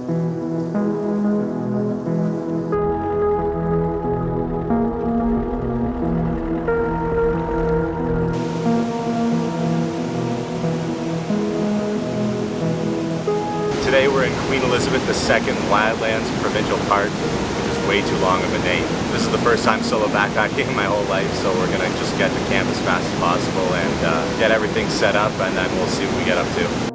Today we're in Queen Elizabeth II Wildlands Provincial Park, which is way too long of a name. This is the first time solo backpacking in my whole life, so we're gonna just get to camp as fast as possible and get everything set up, and then we'll see what we get up to.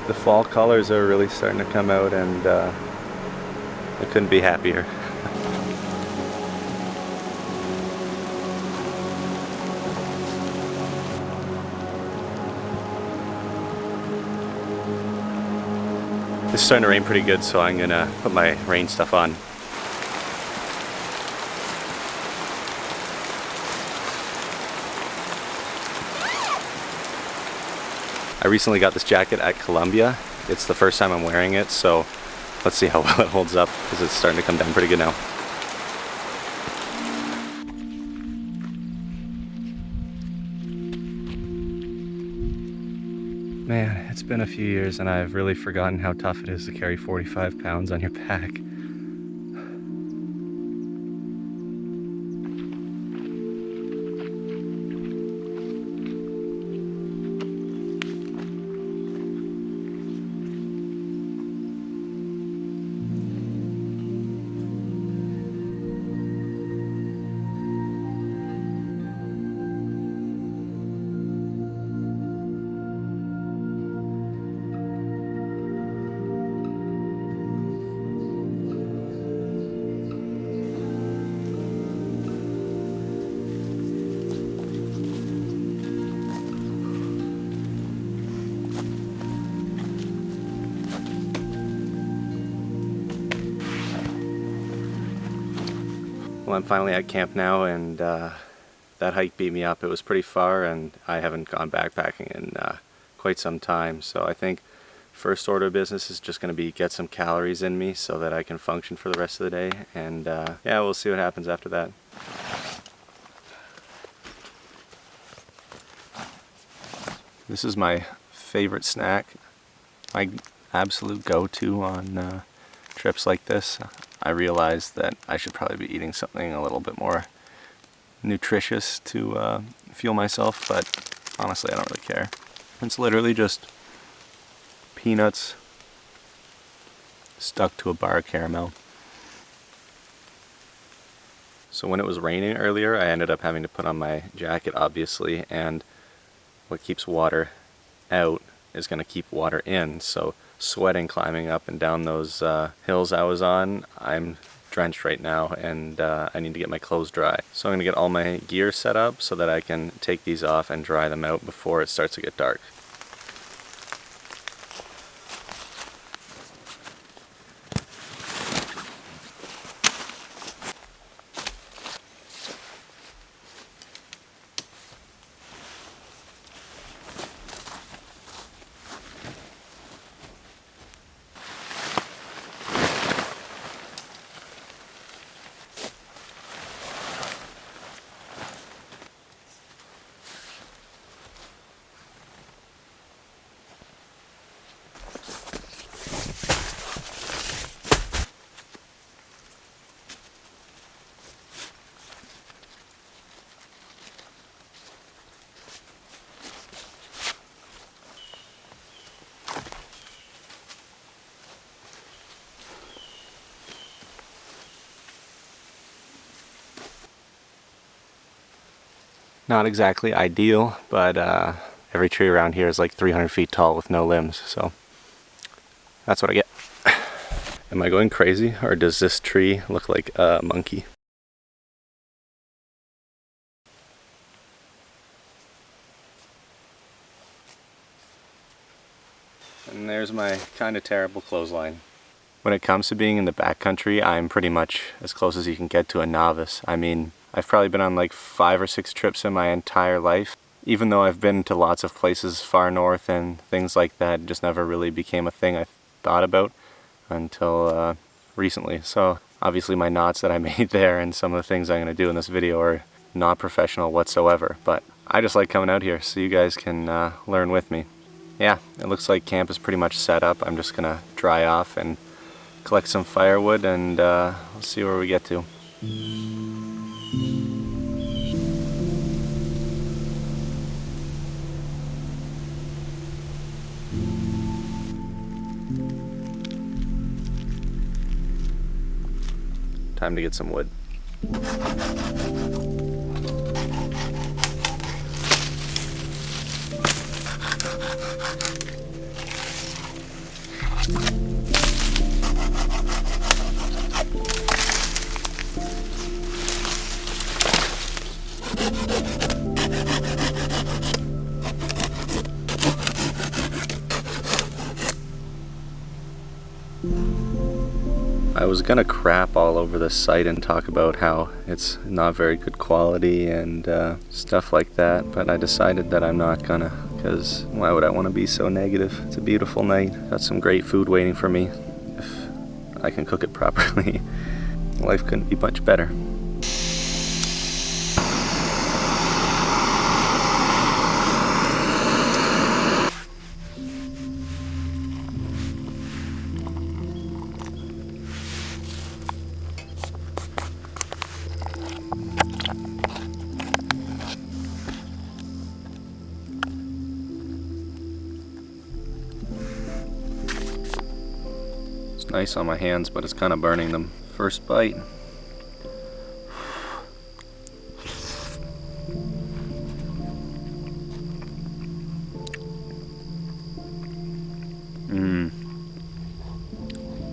The fall colors are really starting to come out, and I couldn't be happier. It's starting to rain pretty good, so I'm gonna put my rain stuff on. I recently got this jacket at Columbia. It's the first time I'm wearing it, so let's see how well it holds up, because it's starting to come down pretty good now. Man, it's been a few years and I've really forgotten how tough it is to carry 45 pounds on your back. Well, I'm finally at camp now, and that hike beat me up. It was pretty far, and I haven't gone backpacking in quite some time. So I think first order of business is just going to be get some calories in me so that I can function for the rest of the day. And yeah, we'll see what happens after that. This is my favorite snack, my absolute go-to on trips like this. I realized that I should probably be eating something a little bit more nutritious to fuel myself, but honestly I don't really care. It's literally just peanuts stuck to a bar of caramel. So when it was raining earlier, I ended up having to put on my jacket, obviously, and what keeps water out is going to keep water in. So sweating climbing up and down those hills I was on, I'm drenched right now, and I need to get my clothes dry. So I'm going to get all my gear set up so that I can take these off and dry them out before it starts to get dark. Not exactly ideal, but every tree around here is like 300 feet tall with no limbs, so that's what I get. Am I going crazy, or does this tree look like a monkey? And there's my kind of terrible clothesline. When it comes to being in the backcountry, I'm pretty much as close as you can get to a novice. I mean, I've probably been on like 5 or 6 trips in my entire life. Even though I've been to lots of places far north and things like that, it just never really became a thing I thought about until recently. So obviously my knots that I made there and some of the things I'm going to do in this video are not professional whatsoever, but I just like coming out here so you guys can learn with me. Yeah, it looks like camp is pretty much set up. I'm just going to dry off and collect some firewood and we'll see where we get to. Time to get some wood. I was gonna crap all over this site and talk about how it's not very good quality and stuff like that, but I decided that I'm not gonna, because why would I want to be so negative? It's a beautiful night, got some great food waiting for me. If I can cook it properly, life couldn't be much better. It's nice on my hands, but it's kind of burning them. First bite.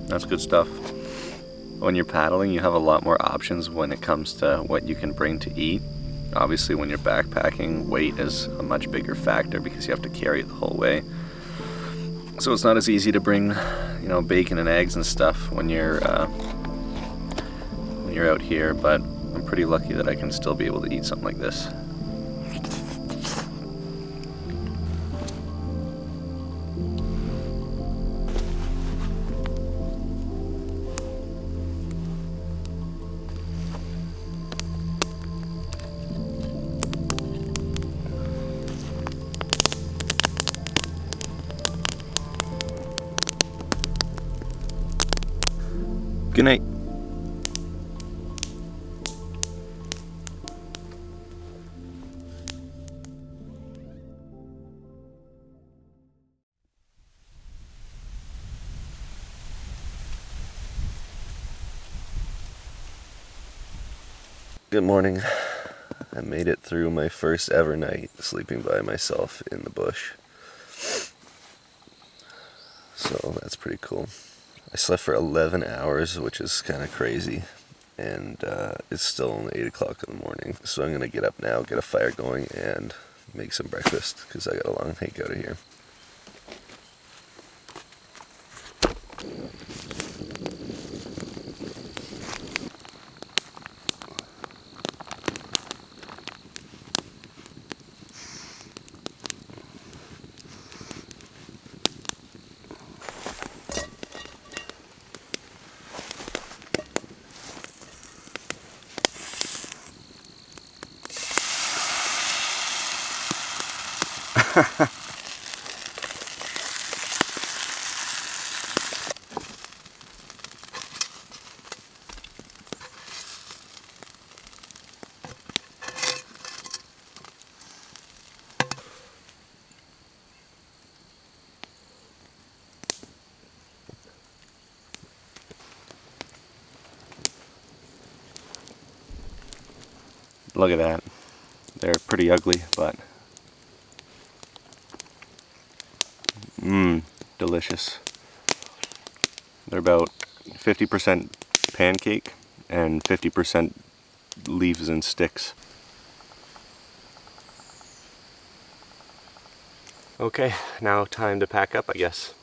That's good stuff. When you're paddling, you have a lot more options when it comes to what you can bring to eat. Obviously, when you're backpacking, weight is a much bigger factor because you have to carry it the whole way. So it's not as easy to bring, you know, bacon and eggs and stuff when you're out here, but I'm pretty lucky that I can still be able to eat something like this. Good night. Good morning. I made it through my first ever night sleeping by myself in the bush. So that's pretty cool. I slept for 11 hours, which is kind of crazy, and it's still only 8 o'clock in the morning. So I'm going to get up now, get a fire going, and make some breakfast, because I got a long hike out of here. Look at that. They're pretty ugly, but delicious. They're about 50% pancake and 50% leaves and sticks. Okay, now time to pack up, I guess.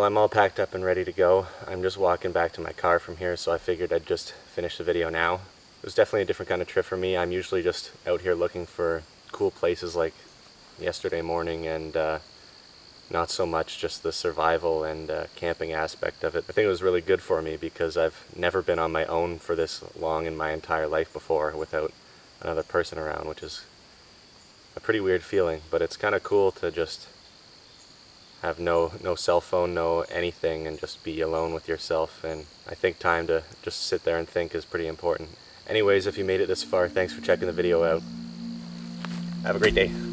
Well, I'm all packed up and ready to go. I'm just walking back to my car from here, so I figured I'd just finish the video now. It was definitely a different kind of trip for me. I'm usually just out here looking for cool places like yesterday morning, and not so much just the survival and camping aspect of it. I think it was really good for me because I've never been on my own for this long in my entire life before without another person around, which is a pretty weird feeling, but it's kind of cool to just have no cell phone, no anything, and just be alone with yourself. And I think time to just sit there and think is pretty important. Anyways, if you made it this far, thanks for checking the video out. Have a great day.